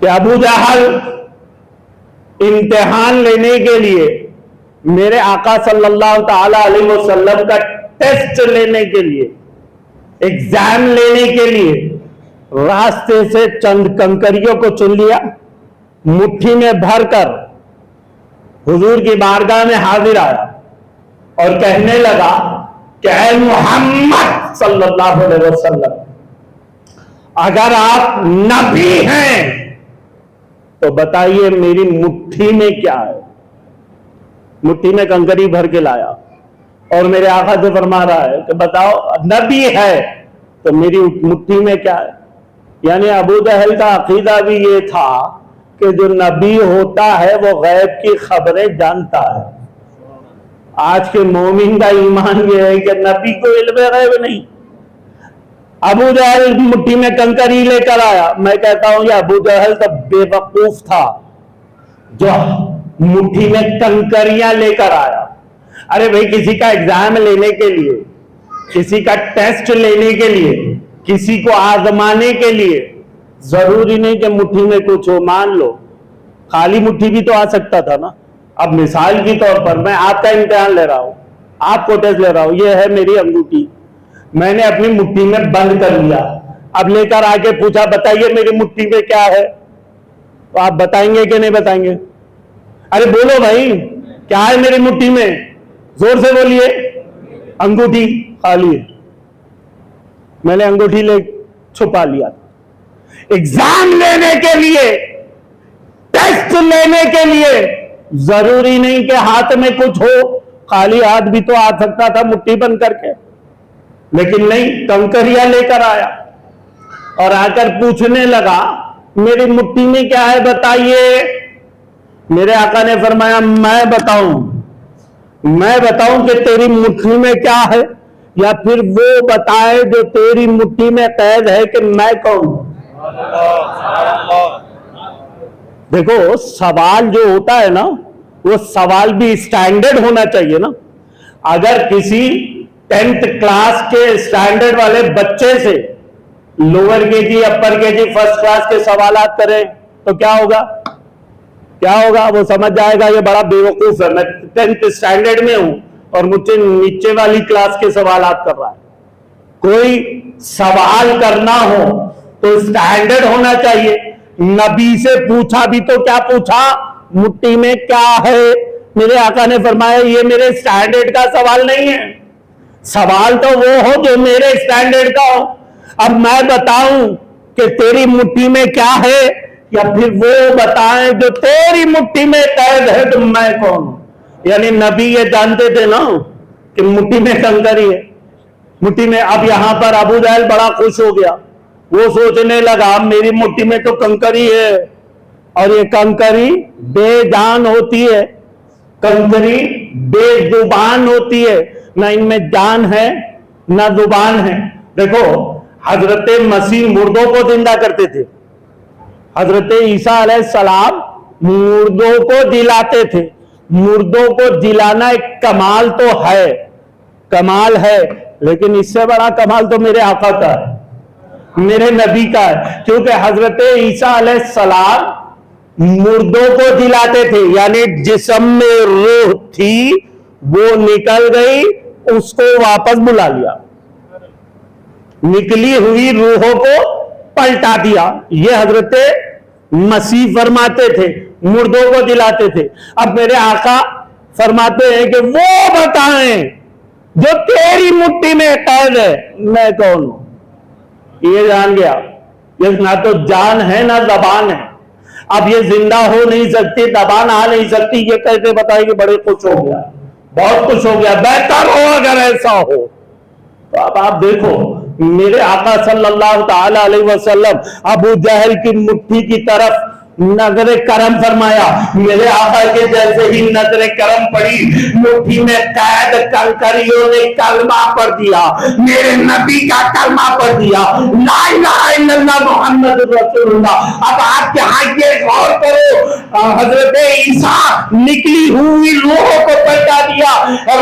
کہ ابو جہل امتحان لینے کے لیے میرے آقا صلی اللہ تعالی علیہ وسلم کا ٹیسٹ لینے کے لیے، ایگزام لینے کے لیے راستے سے چند کنکریوں کو چن لیا، مٹھی میں بھر کر حضور کی بارگاہ میں حاضر آیا اور کہنے لگا کہ اے محمد صلی اللہ علیہ وسلم، اگر آپ نبی ہیں تو بتائیے میری مٹھی میں کیا ہے۔ مٹھی میں کنکری بھر کے لایا اور میرے آقا سے فرما رہا ہے کہ بتاؤ نبی ہے تو میری مٹھی میں کیا ہے۔ یعنی ابو جہل کا عقیدہ بھی یہ تھا کہ جو نبی ہوتا ہے وہ غیب کی خبریں جانتا ہے۔ آج کے مومن کا ایمان یہ ہے کہ نبی کو علم غیب نہیں۔ ابو جہل مٹھی میں کنکری لے کر آیا، میں کہتا ہوں یہ ابو جہل تو بے وقوف تھا جو مٹھی میں کنکریاں لے کر آیا۔ ارے بھائی، کسی کا ایگزام لینے کے لیے، کسی کا ٹیسٹ لینے کے لیے، کسی کو آزمانے کے لیے ضروری نہیں کہ مٹھی میں کچھ ہو۔ مان لو خالی مٹھی بھی تو آ سکتا تھا نا۔ اب مثال کے طور پر میں آپ کا امتحان لے رہا ہوں، آپ کو ٹیسٹ لے رہا ہوں، یہ ہے میری انگوٹھی، میں نے اپنی مٹھی میں بند کر لیا، اب لے کر آ کے پوچھا بتائیے میری مٹھی میں کیا ہے، تو آپ بتائیں گے کہ نہیں بتائیں گے؟ ارے بولو بھائی، کیا ہے میری مٹھی میں؟ زور سے بولیے۔ انگوٹھی خالی ہے، میں نے انگوٹھی لے چھپا لیا۔ ایگزام لینے کے لیے، ٹیسٹ لینے کے لیے ضروری نہیں کہ ہاتھ میں کچھ ہو، خالی ہاتھ بھی تو آ سکتا تھا مٹھی بند کر کے، لیکن نہیں، کنکریاں لے کر آیا اور آ کر پوچھنے لگا میری مٹھی میں کیا ہے بتائیے۔ میرے آقا نے فرمایا میں بتاؤں کہ تیری مٹھی میں کیا ہے، یا پھر وہ بتائے جو تیری مٹھی میں قید ہے کہ میں کون ہوں۔ دیکھو سوال جو ہوتا ہے نا، وہ سوال بھی اسٹینڈرڈ ہونا چاہیے نا۔ اگر کسی 10th کلاس کے اسٹینڈرڈ والے بچے سے لوور کے جی، اپر کے جی، فرسٹ کلاس کے سوالات کریں تو کیا ہوگا؟ وہ سمجھ جائے گا یہ بڑا بے وقوف ہے، میں 10th اسٹینڈرڈ میں ہوں اور مجھ سے نیچے والی کلاس کے سوالات کر رہا ہے۔ کوئی سوال کرنا ہو تو اسٹینڈرڈ ہونا چاہیے۔ نبی سے پوچھا بھی تو کیا پوچھا؟ مٹھی میں کیا ہے؟ میرے آقا نے فرمایا یہ میرے اسٹینڈرڈ کا سوال نہیں ہے، سوال تو وہ ہو جو میرے اسٹینڈرڈ کا ہو۔ اب میں بتاؤں کہ تیری مٹھی میں کیا ہے، یا پھر وہ بتائیں جو تیری مٹھی میں قید ہے تو میں کون ہوں؟ یعنی نبی یہ جانتے تھے نا کہ مٹھی میں کنکری ہے، مٹھی میں۔ اب یہاں پر ابو جہل بڑا خوش ہو گیا، وہ سوچنے لگا میری مٹھی میں تو کنکری ہے، اور یہ کنکری بے جان ہوتی ہے، کنکری بے زبان ہوتی ہے، نہ ان میں جان ہے نہ زبان ہے۔ دیکھو حضرت مسیح مردوں کو زندہ کرتے تھے، حضرت عیسیٰ علیہ السلام مردوں کو جلاتے تھے۔ مردوں کو جلانا ایک کمال تو ہے، کمال ہے، لیکن اس سے بڑا کمال تو میرے آقا کا ہے، میرے نبی کا ہے، کیونکہ حضرت عیسیٰ علیہ السلام مردوں کو جلاتے تھے، یعنی جسم میں روح تھی وہ نکل گئی، اس کو واپس بلا لیا، نکلی ہوئی روحوں کو پلٹا دیا۔ یہ حضرت مسیح فرماتے تھے، مردوں کو جلاتے تھے۔ اب میرے آقا فرماتے ہیں کہ وہ بتائیں جو تیری مٹھی میں قید ہے میں کون ہوں۔ یہ جان گیا، یہ نہ تو جان ہے نہ زبان ہے۔ اب یہ زندہ ہو نہیں سکتی، زبان آ نہیں سکتی، یہ کیسے بتائے کہ بڑے خوش ہو گیا، بہت خوش ہو گیا، بہتر ہو اگر ایسا ہو۔ تو اب آپ دیکھو میرے آقا صلی اللہ تعالی علیہ وسلم ابو جہل کی مٹھی کی طرف نظر کرم فرمایا۔ میرے آقا کے جیسے ہی نظر کرم پڑی، مٹھی میں قید کنکریوں نے کلمہ پڑھ دیا، میرے نبی کا کلمہ پڑھ دیا، لا الہ الا اللہ محمد رسول اللہ۔ اب آپ یہاں یہ غور کرو حضرت عیسیٰ نکلی ہوئی روحوں کو پلٹا دیا،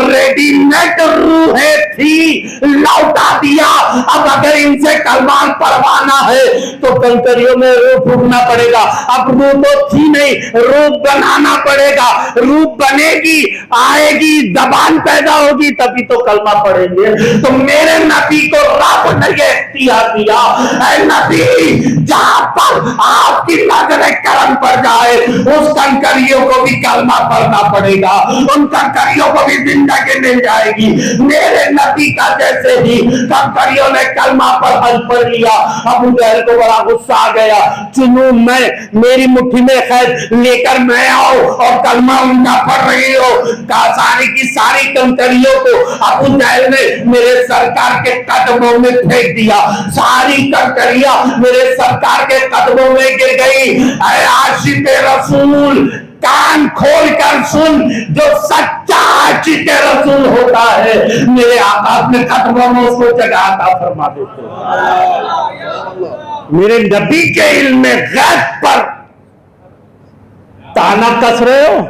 ریڈی میڈ روحیں تھی لوٹا دیا۔ اب اگر ان سے کلمہ پڑھوانا ہے تو کنکریوں میں روح پھونکنا پڑے گا۔ اب روح تو تھی نہیں، روح بنانا پڑے گا۔ روح بنے گی، آئے گی، زبان پیدا ہوگی، تبھی تو کلمہ پڑھیں گے۔ تو میرے نبی کو رب نے یہ اختیار دیا، اے نبی جہاں پر آپ کی نظر کرم پڑ جائے اس کنکریوں کو بھی کلمہ پڑھنا پڑے گا، ان کنکریوں کو بھی زندگی مل جائے گی۔ میرے نبی کا جیسے ہی کنکریوں نے کلمہ پڑھ لیا، ابو جہل کو بڑا غصہ آ گیا، چنوں میں میری مٹھی میں خیر لے کر میں آؤ اور کلمہ ان کا پڑھ رہی ہو۔ ساری کی ساری کنکریوں کو ابو جہل نے میرے سرکار کے قدموں میں پھینک دیا، ساری کنکریاں میرے سرکار کے قدموں میں گر گئی۔ اے عاشق رسول کان کھول کر سن، جو سچا عاشق رسول ہوتا ہے میرے آقا اپنے قدموں میں اس کو جگہ عطا فرما دیتے ہیں۔ میرے نبی کے علم غیب پر تانا کس رہے ہو؟